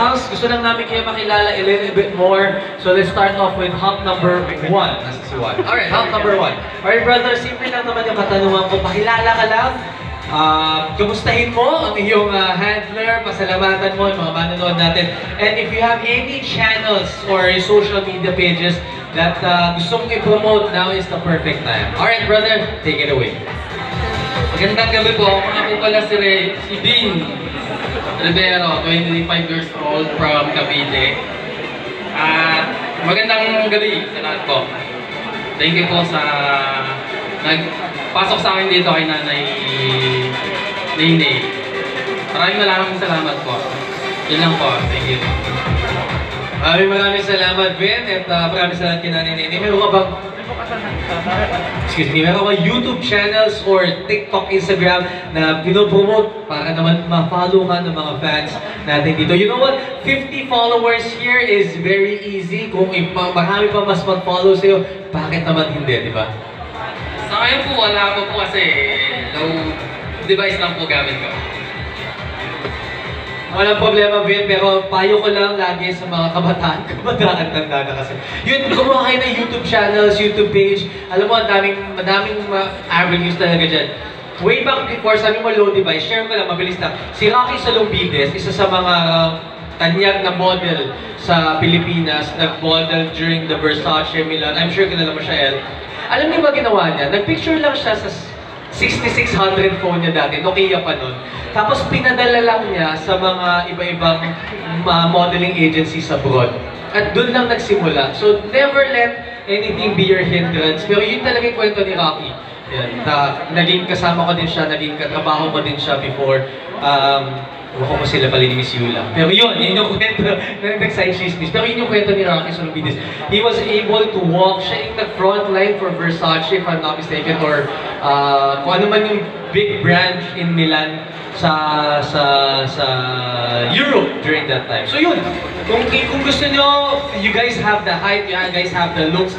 House, gusto lang namin kayo makilala a little bit more. So let's start off with hump number 1. Alright, hump number 1. Alright brother, simple lang naman yung katanungan ko. Pakilala ka lang. Kumustahin mo ang iyong handler, pasalamatan mo yung mga manonood natin. And if you have any channels or social media pages that gusto mong i-promote, now is the perfect time. Alright brother, take it away. Magandang gabi po. Ako nga po pala si Dean Rivero, 25 years old from Cavite. Magandang gabi sa lahat po. Thank you po sa nagpasok sa akin dito kay Nanay Nene. Maraming salamat po. Yun lang po. Thank you. Maraming salamat, Ben, at maraming salamat kay Nanay Nene. Meron ka bang meron ka YouTube channels or TikTok, Instagram na pinopromote para naman ma-follow ka ng mga fans natin dito? You know what? 50 followers here is very easy. Kung marami pa mas mag-follow sa'yo, bakit naman hindi, di ba? Sa ngayon po, wala po kasi low device lang po gamit ko. Walang problema, Ben, pero payo ko lang lagi sa mga kabataan tanda na kasi. Yun, gumawa kayo ng YouTube channels, YouTube page. Alam mo, madaming avenues talaga dyan. Way back before, sabi mo low device, share ko lang, mabilis lang. Si Rocky Salombides, isa sa mga tanyag na model sa Pilipinas, nag-model during the Versace Milan. I'm sure kilala mo siya, El. Alam niyo ba ginawa niya? Nag-picture lang siya sa 6600 phone niya dati, Nokia pa nun. Tapos pinadala lang niya sa mga iba-ibang modeling agencies abroad. At doon lang nagsimula. So never let anything be your hindrance. Pero yun talaga yung kwento ni Rocky. Yan. Naging kasama ko din siya, naging katrabaho ko din siya before. Huwag ko sila pala ni Miss Yula. Pero yun yung kwento, nag-side chismis. Pero yun yung kwento ni Rocky Salombides. He was able to walk, siya yung nag-front line for Versace, if I'm not mistaken, or kung ano man yung big brand in Milan sa Europe during that time. So yun, kung gusto nyo, you guys have the height, you guys have the looks,